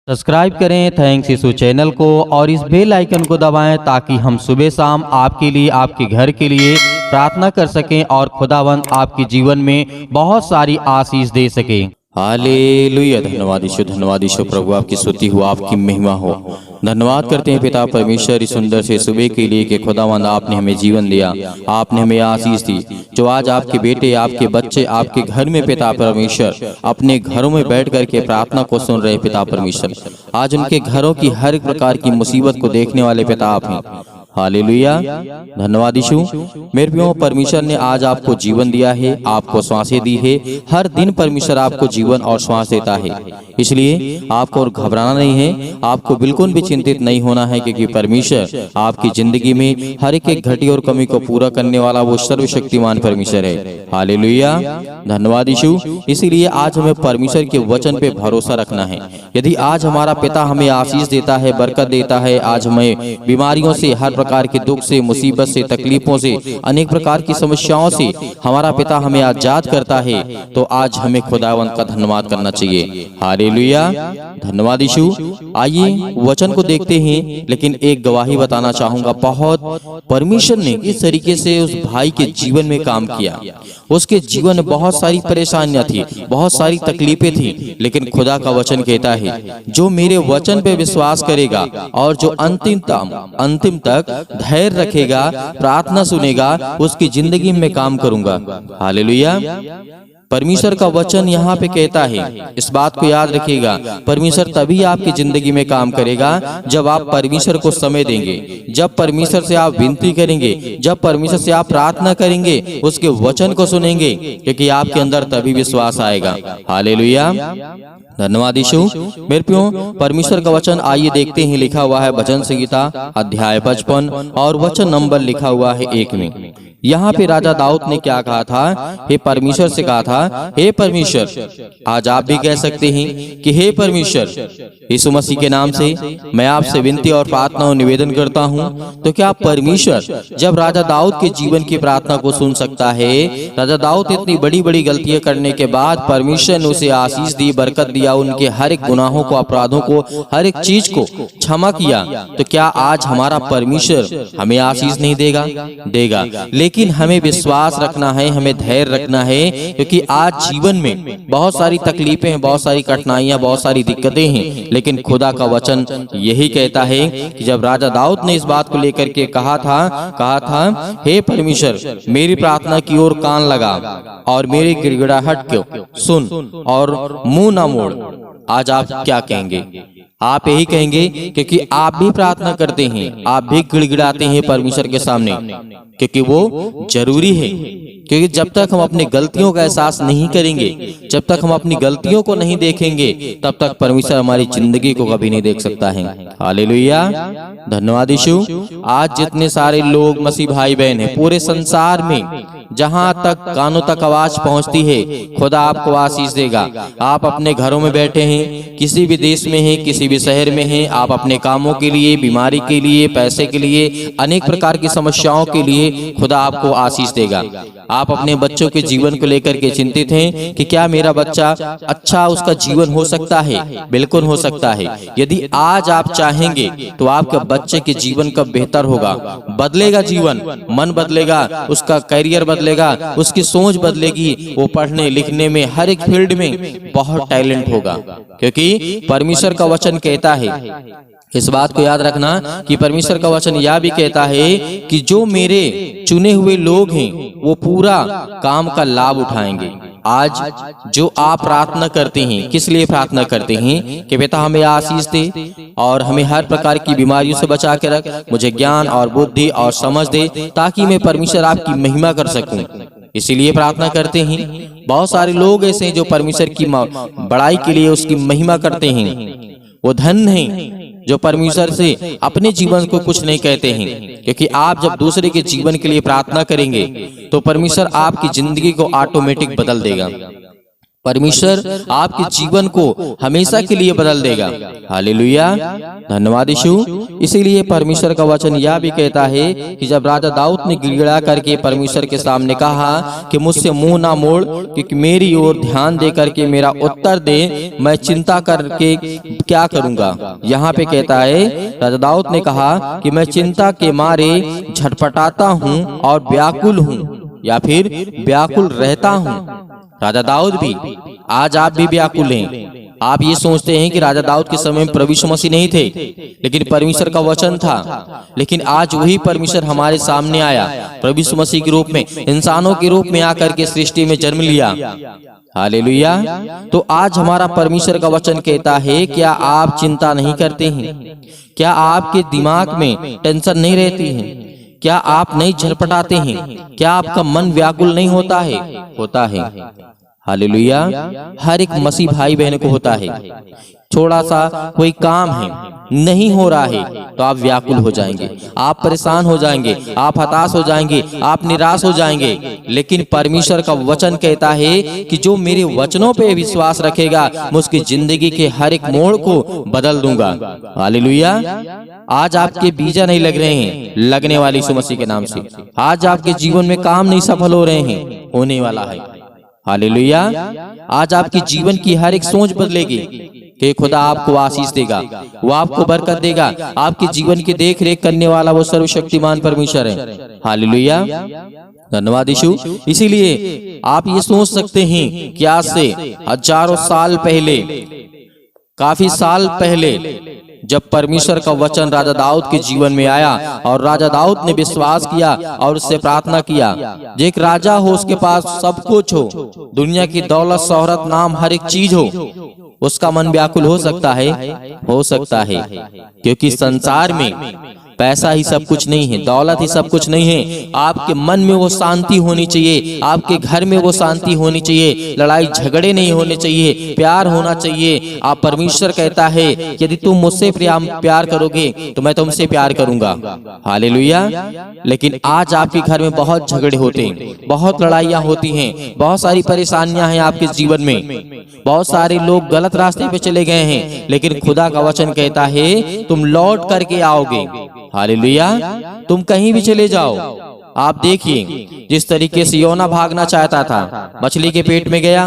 Subscribe करें thanks यीशु channel को और इस बेल आइकन को दबाएं ताकि हम सुबह शाम आपके लिए आपके घर के लिए प्रार्थना कर सकें और खुदावंद आपके जीवन में बहुत सारी आशीष दे सके। हालेलुया। धन्यवाद यीशु प्रभु, आपकी स्तुति हो, आपकी महिमा हो। धन्यवाद करते हैं पिता परमेश्वर इस सुंदर से सुबह के लिए कि खुदावंद आपने हमें जीवन दिया, आपने हमें आशीष दी। जो आज आपके बेटे आपके बच्चे आपके घर में पिता परमेश्वर अपने घरों में बैठ करके प्रार्थना को सुन रहे पिता परमेश्वर, आज उनके घरों की हर प्रकार की मुसीबत को देखने वाले पिता आप हैं। हालेलुया। धन्यवाद यीशु। मेरे प्रियो, परमेश्वर ने आज आपको जीवन दिया है, आपको श्वासें दी है। हर दिन परमेश्वर आपको जीवन और श्वास देता है, इसलिए आपको और घबराना नहीं है, आपको बिल्कुल भी चिंतित नहीं होना है, क्योंकि परमेश्वर आपकी जिंदगी में हर एक घटी और कमी को पूरा करने वाला वो सर्वशक्तिमान परमेश्वर है। हालेलुया। धन्यवाद यीशु। इसीलिए आज हमें परमेश्वर के वचन पे भरोसा रखना है। यदि आज हमारा पिता हमें आशीष देता है, बरकत देता है, आज हमें बीमारियों से, हर प्रकार के दुख से, मुसीबत से, तकलीफों से, अनेक प्रकार की समस्याओं से हमारा पिता हमें आजाद करता है, तो आज हमें खुदावंद का धन्यवाद करना चाहिए। हालेलुया। धन्यवाद यीशु। आइए वचन को देखते हैं, लेकिन एक गवाही बताना चाहूंगा। बहुत परमेश्वर ने इस तरीके से उस भाई के जीवन में काम किया। उसके जीवन में बहुत सारी परेशानियां थी, बहुत सारी तकलीफें थी, लेकिन खुदा का वचन कहता है जो मेरे वचन पे विश्वास करेगा और जो अंतिम तक धैर्य रखेगा, प्रार्थना सुनेगा, उसकी जिंदगी में काम करूंगा। हालेलुया। परमेश्वर का वचन यहाँ पे कहता है, इस बात को याद रखिएगा, परमेश्वर तभी आपकी जिंदगी में काम करेगा जब आप परमेश्वर को समय देंगे, जब परमेश्वर से आप विनती करेंगे, जब परमेश्वर से आप प्रार्थना करेंगे, उसके वचन को सुनेंगे, क्योंकि आपके अंदर तभी विश्वास आएगा। हालेलुया। धन्यवाद यीशु। मेरे प्रियो, परमेश्वर का वचन आइए देखते हैं। लिखा हुआ है भजन संहिता अध्याय 55 और वचन नंबर लिखा हुआ है 1 में। यहाँ पे राजा दाऊद ने क्या कहा था? हे परमेश्वर से कहा था, हे परमेश्वर। आज आप भी कह सकते हैं कि हे परमेश्वर, यीशु मसीह के नाम से मैं आपसे विनती और प्रार्थना और निवेदन करता हूँ। तो क्या परमेश्वर जब राजा दाऊद के जीवन की प्रार्थना को सुन सकता है? राजा दाऊद इतनी बड़ी बड़ी गलतियां करने के बाद परमेश्वर ने उसे आशीष दी, बरकत दिया, उनके हर एक गुनाहों को, अपराधों को, हर एक चीज को क्षमा किया। तो क्या आज हमारा परमेश्वर हमें आशीष नहीं देगा? देगा। लेकिन हमें विश्वास रखना है, हमें धैर्य रखना है, क्योंकि आज जीवन में बहुत सारी तकलीफें हैं, बहुत सारी कठिनाइयां, बहुत सारी दिक्कतें हैं, लेकिन खुदा का वचन यही कहता है कि जब राजा दाऊद ने इस बात को लेकर के कहा था, हे परमेश्वर, मेरी प्रार्थना की ओर कान लगा और मेरी गिड़गिड़ाहट को सुन और मुंह ना मोड़। आज आप क्या कहेंगे? आप यही कहेंगे, क्योंकि आप भी प्रार्थना करते हैं, आप भी गिड़गिड़ाते हैं परमेश्वर के सामने, क्योंकि वो जरूरी है। क्योंकि जब तक हम अपनी गलतियों का एहसास नहीं करेंगे, जब तक हम अपनी गलतियों को नहीं देखेंगे, तब तक परमेश्वर हमारी जिंदगी को कभी नहीं देख सकता है। हालेलुया। धन्यवाद यीशु। आज जितने सारे लोग मसीह भाई बहन हैं पूरे संसार में, जहां तक कानों तक आवाज पहुंचती है, खुदा आपको आशीष देगा। आप अपने घरों में बैठे हैं, किसी भी देश में हैं, किसी भी शहर में हैं, आप अपने कामों के लिए, बीमारी के लिए, पैसे के लिए, अनेक प्रकार की समस्याओं के लिए खुदा आपको आशीष देगा। आप अपने बच्चों के जीवन को लेकर के चिंतित हैं कि क्या मेरा बच्चा अच्छा उसका जीवन हो सकता है? बिल्कुल हो सकता है। यदि आज आप चाहेंगे तो आपके बच्चे के जीवन का बेहतर होगा, बदलेगा जीवन, मन बदलेगा, उसका करियर बदलेगा, उसकी सोच बदलेगी, वो पढ़ने लिखने में हर एक फील्ड में बहुत टैलेंट होगा, क्योंकि परमेश्वर का वचन कहता है, इस बात को याद रखना कि परमेश्वर का वचन यह भी कहता है कि जो मेरे चुने हुए लोग हैं वो पूरा काम का लाभ उठाएंगे। आज जो आप प्रार्थना करते हैं, किस लिए प्रार्थना करते हैं? कि पिता हमें आशीष दे और हमें हर प्रकार की बीमारियों से बचा के रख, मुझे ज्ञान और बुद्धि और समझ दे, ताकि मैं परमेश्वर आपकी महिमा कर सकूं। इसीलिए प्रार्थना करते हैं। बहुत सारे लोग ऐसे हैं जो परमेश्वर की बड़ाई के लिए, उसकी महिमा करते हैं। वो धन है जो परमेश्वर से अपने जीवन को कुछ नहीं कहते हैं, क्योंकि आप जब दूसरे के जीवन के लिए प्रार्थना करेंगे तो परमेश्वर आपकी जिंदगी को ऑटोमेटिक बदल देगा। परमेश्वर आपके जीवन को हमेशा के लिए बदल देगा। हालेलुया, धन्यवाद यीशु। इसीलिए परमेश्वर का वचन यह भी कहता है कि जब राजा दाऊद ने गिड़गिड़ा करके परमेश्वर के सामने कहा कि मुझसे मुंह ना मोड़, क्योंकि मेरी ओर ध्यान दे करके मेरा उत्तर दे, मैं चिंता करके क्या करूंगा। यहाँ पे कहता है राजा दाऊद ने कहा कि मैं चिंता के मारे झटपटाता हूँ और व्याकुल हूँ, या फिर व्याकुल रहता हूँ। राजा दाऊद भी, आज आप भी व्याकुल हैं। आप ये सोचते हैं कि राजा दाऊद के समय में प्रभु यीशु मसीह नहीं थे, लेकिन परमेश्वर का वचन था। लेकिन आज वही परमेश्वर हमारे सामने आया, प्रभु यीशु मसीह के रूप में, इंसानों के रूप में आकर के सृष्टि में जन्म लिया। हालेलुया। तो आज हमारा परमेश्वर का वचन कहता है, क्या आप चिंता नहीं करते हैं? क्या आपके दिमाग में टेंशन नहीं रहती है? क्या आप नहीं झटपटाते हैं? क्या आपका मन व्याकुल नहीं होता है? होता है। हालेलुया। हर एक मसीह भाई बहन को होता है। थोड़ा सा कोई काम है, नहीं हो रहा है, तो आप व्याकुल हो जाएंगे, आप परेशान हो जाएंगे, आप हताश हो जाएंगे, आप निराश हो जाएंगे। लेकिन परमेश्वर का वचन कहता है कि जो मेरे वचनों पे विश्वास रखेगा, मैं उसकी जिंदगी के हर एक मोड़ को बदल दूंगा। हालेलुया। आज आपके बीजा नहीं लग रहे हैं, लगने वाले यीशु मसीह के नाम से। आज आपके जीवन में काम नहीं सफल हो रहे हैं, होने वाला है। हालेलुया। आज आपके जीवन की हर एक सोच बदलेगी कि खुदा आपको आशीष देगा, वो आपको बरकत देगा। आपके जीवन की देख रेख करने वाला वो सर्वशक्तिमान परमेश्वर है। हालेलुया, धन्यवाद यीशु। इसीलिए आप ये सोच सकते हैं कि आज से हजारों साल पहले, काफी साल पहले, जब परमेश्वर का वचन राजा दाऊद के जीवन में आया और राजा दाऊद ने विश्वास किया और उससे प्रार्थना किया, जो एक राजा हो, उसके पास सब कुछ हो, दुनिया की दौलत, शोहरत, नाम, हर एक चीज हो, उसका मन व्याकुल हो सकता है? हो सकता है, क्योंकि संसार में पैसा ही सब कुछ नहीं है, दौलत ही सब कुछ नहीं है। आपके मन में वो शांति होनी चाहिए, आपके घर में वो शांति होनी चाहिए, लड़ाई झगड़े नहीं होने चाहिए, प्यार होना चाहिए। आप परमेश्वर कहता है यदि तुम मुझसे प्यार करोगे तो मैं तुमसे प्यार करूंगा। हालेलुया। लेकिन आज आपके घर में बहुत झगड़े होते हैं, बहुत लड़ाइयाँ होती हैं, बहुत सारी परेशानियां हैं आपके जीवन में, बहुत सारे लोग गलत रास्ते पे चले गए हैं। लेकिन खुदा का वचन कहता है तुम लौट करके आओगे। हालेलुया। तुम कहीं भी चले जाओ। आप देखिए जिस तरीके से योना भागना चाहता था, मछली के पेट में गया,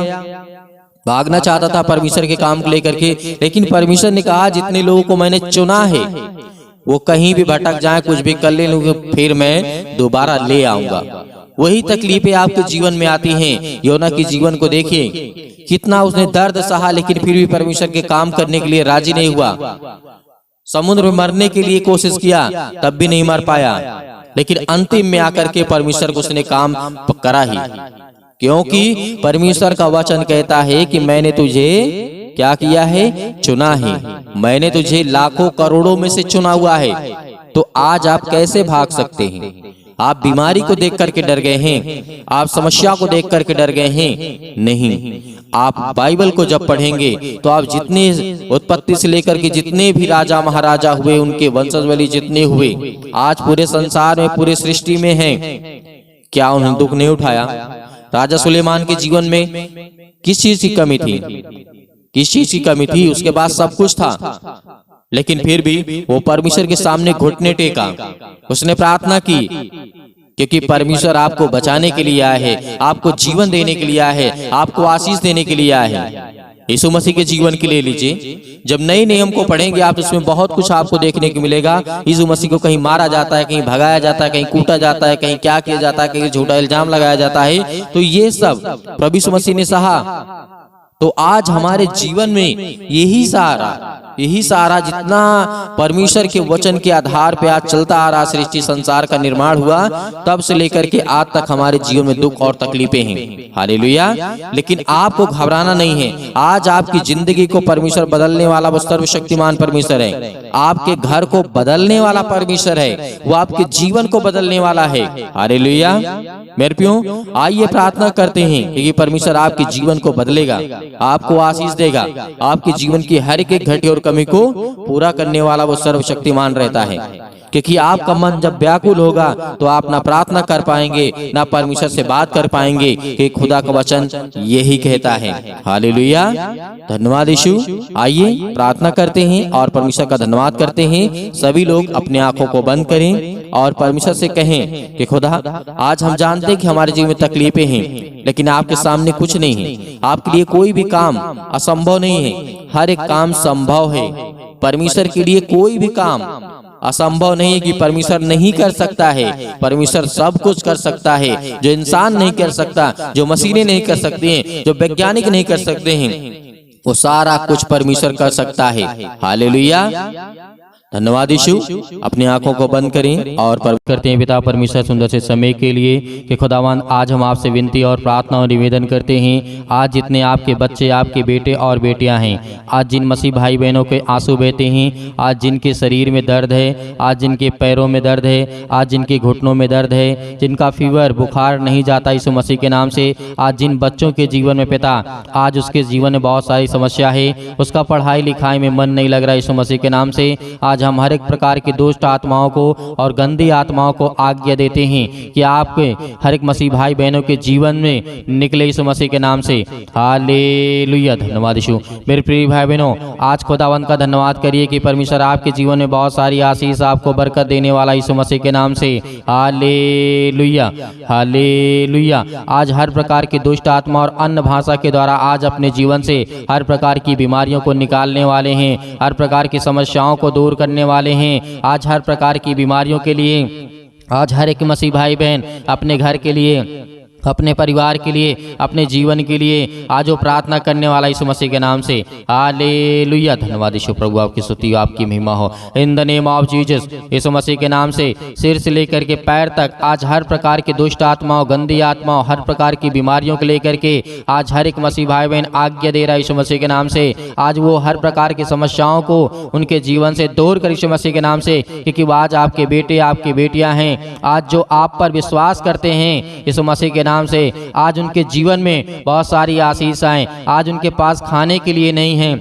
भागना चाहता था परमेश्वर के काम को लेकर के, लेकिन परमेश्वर ने कहा जितने लोगों को मैंने चुना है वो कहीं भी भटक जाए, कुछ भी कर ले, फिर मैं दोबारा ले आऊंगा। वही तकलीफें आपके जीवन में आती हैं। योना के जीवन को देखिए, कितना उसने दर्द सहा, लेकिन फिर भी परमेश्वर के काम करने के लिए राजी नहीं हुआ। समुद्र में मरने के लिए कोशिश किया, तब भी नहीं मर पाया, लेकिन अंतिम में आकर के परमेश्वर को उसने काम करा ही, क्योंकि परमेश्वर का वचन कहता है कि मैंने तुझे क्या किया है? चुना है। मैंने तुझे लाखों करोड़ों में से चुना हुआ है। तो आज आप कैसे भाग सकते हैं? आप बीमारी को देख करके डर गए हैं? आप समस्या को देख करके डर गए हैं? नहीं। आप बाइबल को जब पढ़ेंगे तो आप जितने उत्पत्ति से लेकर के जितने भी राजा महाराजा हुए, उनके वंशज जितने हुए, आज पूरे संसार में, पूरे सृष्टि में हैं, क्या उन्होंने दुख नहीं उठाया? राजा सुलेमान के जीवन में किस चीज की कमी थी? किस चीज की कमी थी? उसके पास सब कुछ था, लेकिन फिर भी वो परमेश्वर के सामने घुटने टेका, उसने प्रार्थना की, क्योंकि परमेश्वर आपको बचाने के लिए आया है, आपको जीवन देने के लिए आया है, आपको आशीष देने के लिए आया है। यीशु मसीह के जीवन के ले लीजिए, जब नए नियम को पढ़ेंगे आप, उसमें बहुत कुछ आपको देखने को मिलेगा। यीशु मसीह को कहीं मारा जाता है, कहीं भगाया जाता है, कहीं कूटा जाता है, कहीं क्या किया जाता है, कहीं झूठा इल्जाम लगाया जाता है। तो ये सब प्रभु यीशु मसीह ने सहा। तो आज हमारे जीवन में यही सारा जितना परमेश्वर के वचन के आधार पे आज चलता आ रहा सृष्टि संसार का निर्माण हुआ, तब से लेकर के आज तक हमारे जीवन में दुख और तकलीफें हैं। हालेलुया। लेकिन आपको घबराना नहीं है। आज आपकी जिंदगी को परमेश्वर बदलने वाला वो सर्वशक्तिमान परमेश्वर है। आपके घर को बदलने वाला परमेश्वर है, वो आपके जीवन को बदलने वाला है। हालेलुया। मेरे प्रियो, आइए प्रार्थना करते हैं कि परमेश्वर आपके जीवन को बदलेगा, आपको आशीष देगा, आपके जीवन की हर एक घटी और कमी को पूरा करने वाला वो सर्वशक्तिमान रहता है। क्योंकि आपका मन जब व्याकुल होगा तो आप ना प्रार्थना कर पाएंगे, ना परमेश्वर से बात कर पाएंगे, कि खुदा का वचन यही कहता है। हालेलुया, धन्यवाद यीशु। आइए प्रार्थना करते हैं और परमेश्वर का धन्यवाद करते हैं। सभी लोग अपने आंखों को बंद करें और परमेश्वर से कहें कि खुदा, आज हम जानते हैं कि हमारे जीवन में तकलीफें हैं, लेकिन आपके सामने कुछ नहीं है। आपके लिए कोई भी काम असंभव नहीं है, हर एक काम संभव है। परमेश्वर के लिए कोई भी काम असंभव नहीं है कि परमेश्वर नहीं कर सकता है। परमेश्वर सब कुछ कर सकता है, जो इंसान नहीं कर सकता, जो मशीनें नहीं कर सकती हैं, जो वैज्ञानिक नहीं कर सकते हैं, वो सारा कुछ परमेश्वर कर सकता है। हालेलुया, धन्यवाद यीशु। अपनी आंखों को बंद करें और करते हैं पिता परमेश्वर सुंदर से समय के लिए कि खुदावन आज हम आपसे विनती और प्रार्थना और निवेदन करते हैं। आज जितने आपके बच्चे, आपके बेटे और बेटियां हैं, आज जिन मसीह भाई बहनों के आंसू बहते हैं, आज जिनके शरीर में दर्द है, आज जिनके पैरों में दर्द है, आज जिनके घुटनों में दर्द है, जिनका फीवर बुखार नहीं जाता यीशु मसीह के नाम से, आज जिन बच्चों के जीवन में पिता आज उसके जीवन में बहुत सारी समस्या है, उसका पढ़ाई लिखाई में मन नहीं लग रहा यीशु मसीह के नाम से, आज हम हर एक प्रकार की दुष्ट आत्माओं को और गंदी आत्माओं को आज्ञा देते हैं कि आपके हर एक मसीह भाई बहनों के जीवन में निकले यीशु मसीह के नाम से। हालेलुया, धन्यवाद यीशु। मेरे प्रिय भाई बहनों, आज खुदावंद का धन्यवाद करिए कि परमेश्वर आपके जीवन में बहुत सारी आशीष, आपको बरकत देने वाला यीशु मसीह के नाम से। Hallelujah, hallelujah. आज हर प्रकार की दुष्ट आत्मा और अन्य भाषा के द्वारा आज अपने जीवन से हर प्रकार की बीमारियों को निकालने वाले हैं, हर प्रकार की समस्याओं को दूर करने वाले हैं। आज हर प्रकार की बीमारियों के लिए आज हर एक मसीह भाई बहन अपने घर के लिए, अपने परिवार के लिए, अपने जीवन के लिए आज वो प्रार्थना करने वाला यीशु मसीह के नाम से। हालेलुया, धन्यवाद यीशु प्रभु, आपकी स्तुति, आपकी महिमा हो। In the name of Jesus, यीशु मसीह के नाम से सिर से लेकर के पैर तक आज हर प्रकार की दुष्ट आत्माओं, गंदी आत्माओं, हर प्रकार की बीमारियों को लेकर के आज हर एक मसीह भाई बहन आज्ञा दे रहा है यीशु मसीह के नाम से। आज वो हर प्रकार की समस्याओं को उनके जीवन से दूर कर यीशु मसीह के नाम से, क्योंकि वो आज आपके बेटे, आपकी बेटियां हैं, आज जो आप पर विश्वास करते हैं यीशु मसीह के नाम से, आज उनके जीवन में बहुत सारी आशीषाएं, आज उनके पास खाने के लिए नहीं है,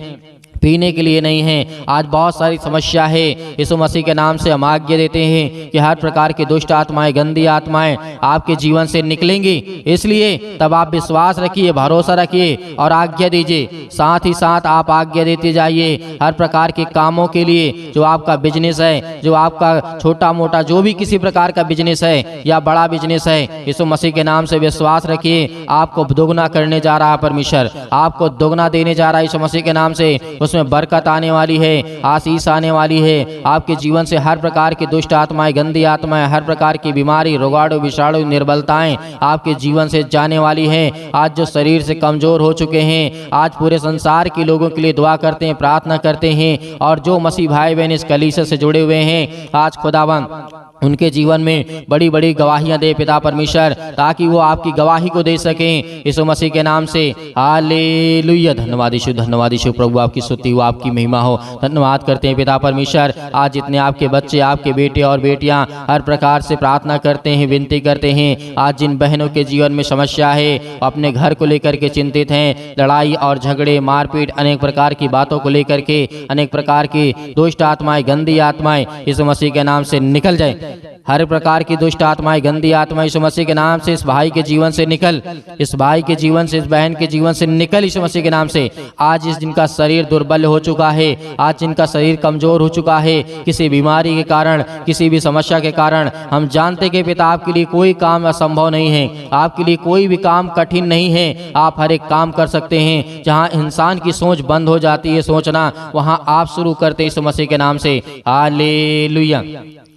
पीने के लिए नहीं है, आज बहुत सारी समस्या है। यीशु मसीह के नाम से हम आज्ञा देते हैं कि हर प्रकार की दुष्ट आत्माएं, गंदी आत्माएं आपके जीवन से निकलेंगी। इसलिए तब आप विश्वास रखिए, भरोसा रखिए और आज्ञा दीजिए। साथ ही साथ आप आज्ञा देते जाइए हर प्रकार के कामों के लिए, जो आपका बिजनेस है, जो आपका छोटा मोटा जो भी किसी प्रकार का बिजनेस है या बड़ा बिजनेस है, यीशु मसीह के नाम से विश्वास रखिए। आपको दोगुना करने जा रहा है परमेश्वर, आपको दोगुना देने जा रहा है यीशु मसीह के नाम से। उसमें बरकत आने वाली है, आशीष आने वाली है। आपके जीवन से हर प्रकार की दुष्ट आत्माएं, गंदी आत्माएं, हर प्रकार की बीमारी, रोगाणु, विषाणु, निर्बलताएं आपके जीवन से जाने वाली है। आज जो शरीर से कमजोर हो चुके हैं, आज पूरे संसार के लोगों के लिए दुआ करते हैं, प्रार्थना करते हैं, और जो मसीह भाई बहन इस कलीसिया से जुड़े हुए हैं, आज खुदावंद उनके जीवन में बड़ी बड़ी गवाहियां दे पिता परमेश्वर, ताकि वो आपकी गवाही को दे सकें यीशु मसीह के नाम से। हालेलुया, धन्यवाद यीशु, धन्यवाद यीशु प्रभु, आपकी स्तुति हो, आपकी महिमा हो। धन्यवाद करते हैं पिता परमेश्वर। आज जितने आपके बच्चे, आपके बेटे और बेटियां हर प्रकार से प्रार्थना करते हैं, विनती करते हैं, आज जिन बहनों के जीवन में समस्या है, अपने घर को लेकर के चिंतित हैं, लड़ाई और झगड़े, मारपीट, अनेक प्रकार की बातों को लेकर के, अनेक प्रकार की दुष्ट आत्माएं, गंदी आत्माएं यीशु मसीह के नाम से निकल जाए। हर प्रकार की दुष्ट आत्माएं, गंदी आत्माएं यीशु मसीह के नाम से इस भाई के जीवन से निकल, इस भाई के जीवन से, इस बहन के जीवन से निकल यीशु मसीह के नाम से। आज इस जिनका शरीर दुर्बल हो चुका है, आज जिनका शरीर कमजोर हो चुका है किसी बीमारी के कारण, किसी भी समस्या के कारण, हम जानते कि पिता आपके लिए कोई काम असंभव नहीं है, आपके लिए कोई भी काम कठिन नहीं है। आप हर एक काम कर सकते हैं। जहाँ इंसान की सोच बंद हो जाती है सोचना, वहाँ आप शुरू करते हैं यीशु मसीह के नाम से। हालेलुया,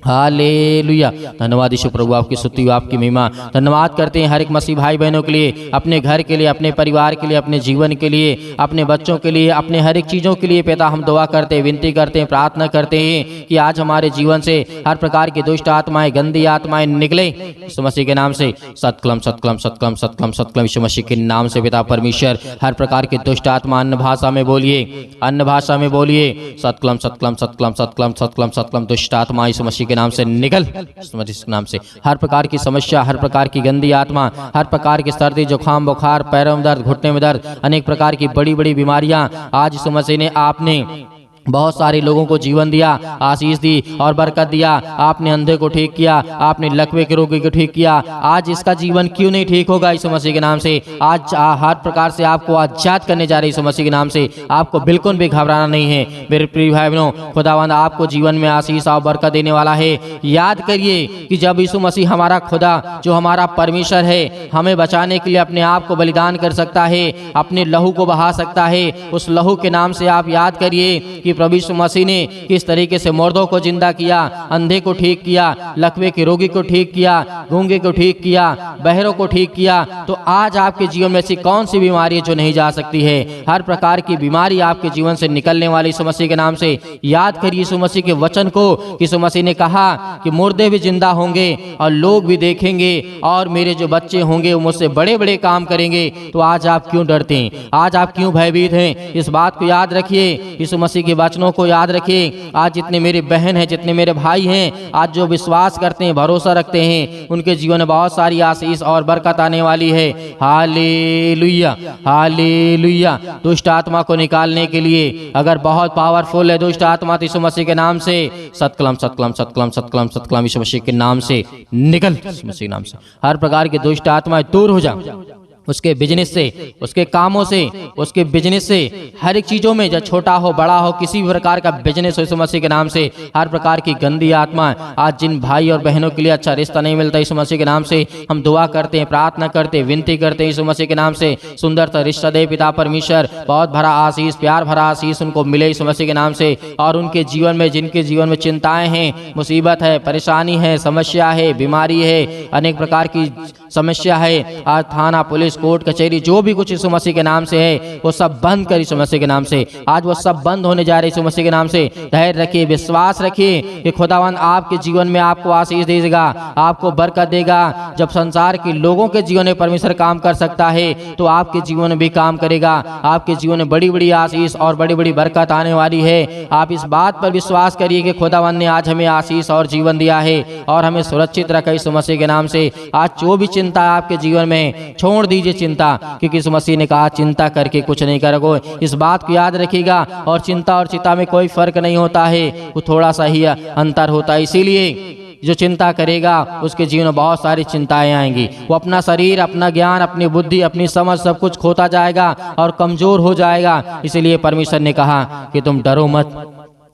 हालेलुया, धन्यवाद यीशु प्रभु, आपकी स्तुति, आपकी महिमा। धन्यवाद करते हैं हर एक मसीह भाई बहनों के लिए, अपने घर के लिए, अपने परिवार के लिए, अपने जीवन के लिए, अपने बच्चों के लिए, अपने हर एक चीज़ों के लिए पिता हम दुआ करते हैं, विनती करते हैं, प्रार्थना करते हैं कि आज हमारे जीवन से हर प्रकार की दुष्ट आत्माएं, गंदी आत्माएं निकले यीशु मसीह के नाम से। सतकलम सतकलम सतकलम सतकलम सतकलम यीशु मसीह के नाम से पिता परमेश्वर। हर प्रकार की दुष्ट आत्मा अन्य भाषा में बोलिए, अन्य भाषा में बोलिए। सतकलम सतकलम सतकलम सतकलम सतकलम सतकलम दुष्ट आत्मा यीशु मसीह के नाम से निकल, इस नाम से। हर प्रकार की समस्या, हर प्रकार की गंदी आत्मा, हर प्रकार की सर्दी, जुकाम, बुखार, पैरों में दर्द, घुटने में दर्द, अनेक प्रकार की बड़ी बड़ी बीमारियां आज यीशु मसीह ने आपने बहुत सारे लोगों को जीवन दिया, आशीष दी और बरकत दिया। आपने अंधे को ठीक किया, आपने लकवे के रोगी को ठीक किया। आज इसका जीवन क्यों नहीं ठीक होगा यीशु मसीह के नाम से? आज हर प्रकार से आपको आजाद करने जा रहे यीशु मसीह के नाम से। आपको बिल्कुल भी घबराना नहीं है मेरे प्रिय भाई बहनों। खुदावंद आपको जीवन में आशीष और बरकत देने वाला है। याद करिए कि जब यीशु मसीह हमारा खुदा जो हमारा परमेश्वर है हमें बचाने के लिए अपने आप को बलिदान कर सकता है, अपने लहू को बहा सकता है। उस लहू के नाम से आप याद करिए कि प्रभु यीशु मसीह ने किस तरीके से मुर्दों को जिंदा किया, अंधे को ठीक किया, लकवे के रोगी को ठीक किया, गूंगे को ठीक किया, बहरों को ठीक किया। तो आज आपके जीवन में ऐसी कौन सी बीमारी है जो नहीं जा सकती है? हर प्रकार की बीमारी आपके जीवन से निकलने वाली यीशु मसीह के नाम से। याद करिए यीशु मसीह के वचन को। यीशु मसीह ने कहा कि मुर्दे भी जिंदा होंगे और लोग भी देखेंगे और मेरे जो बच्चे होंगे वो मुझसे बड़े बड़े काम करेंगे। तो आज आप क्यों डरते हैं? आज आप क्यों भयभीत हैं? इस बात को याद रखिए, यीशु मसीह के वचनों को याद रखिए। आज जितने मेरे बहन हैं, जितने मेरे भाई हैं, आज जो विश्वास करते हैं, भरोसा रखते हैं, उनके जीवन में बहुत सारी आशीष और बरकत आने वाली है। Hallelujah, hallelujah. दुष्ट आत्मा को निकालने के लिए अगर बहुत पावरफुल है दुष्ट आत्मा तो यीशु मसीह के नाम से सतकलम सतकलम सतकलम सतकलम सतकलम यीशु मसीह के नाम से निकल। यीशु मसीह के नाम से हर प्रकार की दुष्ट आत्मा दूर हो जा। उसके बिजनेस से, उसके कामों से, उसके बिजनेस से, हर एक चीजों में, जब छोटा हो बड़ा हो, किसी भी प्रकार का बिजनेस हो, यीशु मसीह के नाम से हर प्रकार की गंदी आत्मा। आज जिन भाई और बहनों के लिए अच्छा रिश्ता नहीं मिलता यीशु मसीह के नाम से हम दुआ करते हैं, प्रार्थना करते हैं, विनती करते हैं यीशु मसीह के नाम से सुंदर सा रिश्ता दे पिता परमेश्वर। बहुत भरा आशीष, प्यार भरा आशीष उनको मिले यीशु मसीह के नाम से। और उनके जीवन में, जिनके जीवन में चिंताएं हैं, मुसीबत है, परेशानी है, समस्या है, बीमारी है, अनेक प्रकार की समस्या है, आज थाना पुलिस कोर्ट कचहरी जो भी कुछ यीशु मसीह के नाम से है वो सब बंद कर यीशु मसीह के नाम से। आज वो सब बंद होने जा रहे यीशु मसीह के नाम से। धैर्य रखिए, विश्वास रखिए कि खुदावंद आपके जीवन में आपको आशीष देगा, आपको बरकत देगा। जब संसार के लोगों के जीवन में परमेश्वर काम कर सकता है तो आपके जीवन में भी काम करेगा। आपके जीवन में बड़ी बड़ी आशीष और बड़ी बड़ी बरकत आने वाली है। आप इस बात पर विश्वास करिए कि खुदावंद ने आज हमें आशीष और जीवन दिया है और हमें सुरक्षित रखा यीशु मसीह के नाम से। आज जो भी चिंता है आपके जीवन में, छोड़ दीजिए चिंता, क्योंकि यीशु मसीह ने कहा चिंता करके कुछ नहीं करोगे। इस बात को याद रखिएगा। और चिंता और चिंता में कोई फर्क नहीं होता है, वो थोड़ा सा ही अंतर होता है। इसीलिए जो चिंता करेगा उसके जीवन में बहुत सारी चिंताएं आएंगी। वो अपना शरीर, अपना ज्ञान, अपनी बुद्धि, अपनी समझ सब कुछ खोता जाएगा और कमजोर हो जाएगा। इसीलिए परमेश्वर ने कहा कि तुम डरो मत,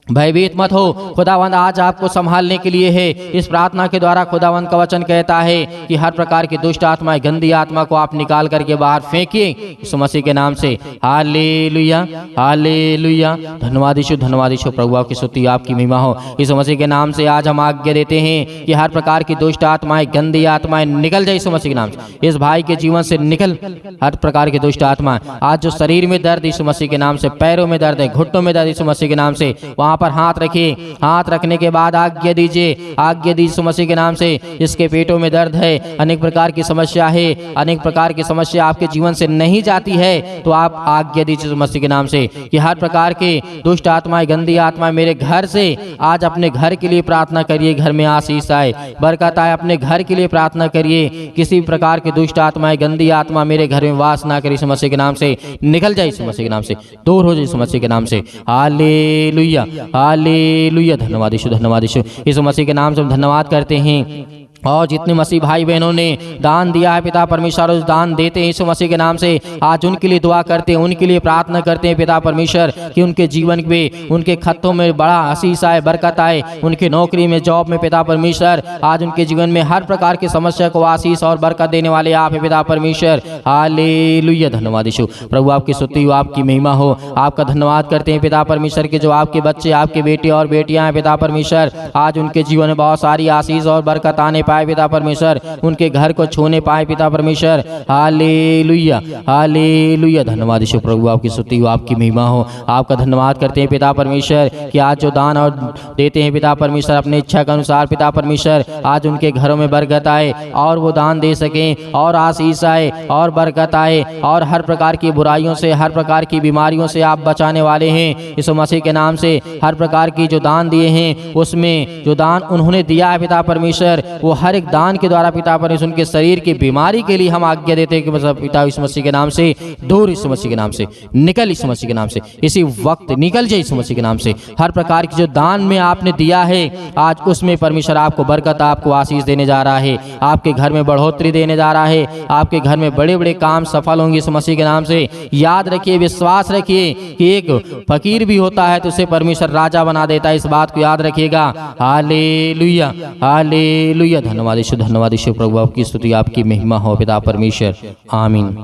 भयभीत मत हो। खुदावंद आज आपको संभालने के लिए है। इस प्रार्थना के द्वारा खुदावंद का वचन कहता है कि हर प्रकार की दुष्ट आत्मा, गंदी आत्मा को आप निकाल करके बाहर फेंकिए यीशु मसीह के नाम से। Hallelujah, hallelujah. धन्यवाद यीशु, धन्यवाद यीशु। प्रभु आपकी स्तुति, आपकी महिमा हो। यीशु मसीह के नाम से आज हम आज्ञा देते हैं कि हर प्रकार की दुष्ट आत्माएं, गंदी आत्माएं निकल जाए यीशु मसीह के नाम से। इस भाई के जीवन से निकल हर प्रकार की दुष्ट आत्मा। आज जो शरीर में दर्द यीशु मसीह के नाम से, पैरों में दर्द है, घुटनों में दर्द यीशु मसीह के नाम से, वहां पर हाथ रखिए। हाथ रखने के बाद आज्ञा दीजिए, आज्ञा दीजिए यीशु मसीह के नाम से। जिसके पेटों में दर्द है, अनेक प्रकार की समस्या है, अनेक प्रकार की समस्या आपके जीवन से नहीं जाती है, तो आप आज्ञा दीजिए यीशु मसीह के नाम से कि हर प्रकार के दुष्ट आत्माएं, गंदी आत्माएं मेरे घर से आज अपने घर के लिए प्रार्थना करिए। घर में आशीष आए, बरकत आए। अपने घर के लिए प्रार्थना करिए। किसी भी प्रकार की दुष्ट आत्माएं, गंदी आत्मा मेरे घर में वास ना करे यीशु मसीह के नाम से। निकल जाए यीशु मसीह के नाम से, दूर हो जाए यीशु मसीह के नाम से। Hallelujah, hallelujah. धन्यवाद यीशु, धन्यवाद यीशु। यीशु मसीह के नाम से हम धन्यवाद करते हैं। और जितने मसीह भाई बहनों ने दान दिया है पिता परमेश्वर, उस दान देते हैं यीशु मसीह के नाम से। आज उनके लिए दुआ करते हैं, उनके लिए प्रार्थना करते हैं पिता परमेश्वर कि उनके जीवन में, उनके खतों में बड़ा आशीष आए, बरकत आए। उनके नौकरी में, जॉब में पिता परमेश्वर आज उनके जीवन में हर प्रकार की समस्या को आशीष और बरकत देने वाले आप है पिता परमेश्वर। हालेलुया, धन्यवाद यीशु। प्रभु आपकी स्तुति हो, आपकी महिमा हो। आपका धन्यवाद करते हैं पिता परमेश्वर के जो आपके बच्चे, आपके बेटे और बेटियां हैं पिता परमेश्वर, आज उनके जीवन में बहुत सारी आशीष और बरकत आने पाए पिता परमेश्वर, उनके घर को छूने पाए पिता परमेश्वर। Hallelujah, hallelujah. धन्यवाद यीशु। प्रभु आपकी स्तुति हो, आपकी महिमा हो। आपका धन्यवाद करते हैं पिता परमेश्वर कि आज जो दान और देते हैं पिता परमेश्वर अपनी इच्छा के अनुसार पिता परमेश्वर, आज उनके घरों में बरकत आए और वो दान दे सकें और आशीष आए और बरकत आए और हर प्रकार की बुराइयों से, हर प्रकार की बीमारियों से आप बचाने वाले हैं यीशु मसीह के नाम से। हर प्रकार की जो दान दिए हैं उसमें जो दान उन्होंने दिया है पिता परमेश्वर, वो हर एक दान के द्वारा पिता परमेश्वर उनके शरीर की बीमारी के लिए हम आज्ञा देते हैं कि मतलब पिता यीशु मसीह के नाम से दूर, यीशु मसीह के नाम से निकल, यीशु मसीह के नाम से इसी वक्त निकल जाए, यीशु मसीह के नाम से। हर प्रकार की जो दान में आपने दिया है आज उसमें परमेश्वर आपको बरकत, आपको आशीष देने जा रहा है, आपके घर में बढ़ोतरी देने जा रहा है, आपके घर में बड़े बड़े काम सफल होंगे यीशु मसीह के नाम से। याद रखिए, विश्वास रखिए कि एक फकीर भी होता है तो उसे परमेश्वर राजा बना देता है, इस बात को याद रखिएगा। Hallelujah, hallelujah. धन्यवाद यीशु, धन्यवाद यीशु प्रभु, आपकी स्तुति, आपकी महिमा हो पिता परमेश्वर, आमीन।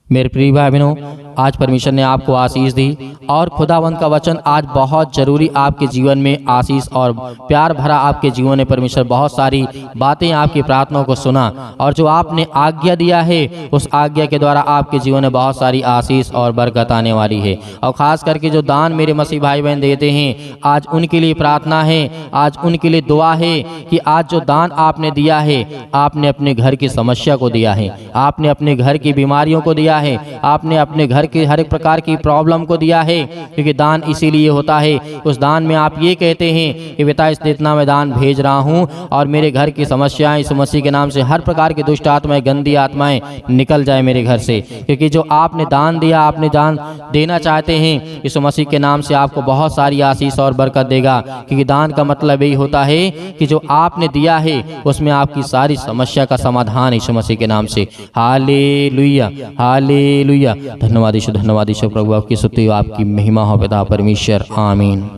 मेरे प्रिय भाई बहनों, आज परमेश्वर ने आपको आशीष दी और खुदावंद का वचन आज बहुत जरूरी आपके जीवन में आशीष और प्यार भरा आपके जीवन में परमेश्वर बहुत सारी बातें आपकी प्रार्थनाओं को सुना और जो आपने आज्ञा दिया है उस आज्ञा के द्वारा आपके जीवन में बहुत सारी आशीष और बरकत आने वाली है। और खास करके जो दान मेरे मसीह भाई बहन देते हैं आज उनके लिए प्रार्थना है, आज उनके लिए दुआ है कि आज जो दान आपने दिया है आपने अपने घर की समस्या को दिया है, आपने अपने घर की बीमारियों को दिया है, आपने अपने घर के हर एक प्रकार की प्रॉब्लम को दिया है, क्योंकि दान इसीलिए होता है। उस दान में आप ये कहते हैं कि पिता इस इतना मैं दान भेज रहा हूं और मेरे घर की समस्याएं यीशु मसीह के नाम से हर प्रकार की दुष्ट आत्माएं, गंदी आत्माएं निकल जाए मेरे घर से, क्योंकि जो आपने दान दिया, आपने दान देना चाहते हैं यीशु मसीह के नाम से आपको बहुत सारी आशीष और बरकत देगा। क्योंकि दान का मतलब यही होता है कि जो आपने दिया है उसमें आपकी सारी समस्या का समाधान यीशु मसीह के नाम से। Hallelujah, hallelujah. धन्यवाद यीशु, धन्यवाद यीशु प्रभु, आपकी स्तुति, आपकी महिमा हो पिता परमेश्वर, आमीन।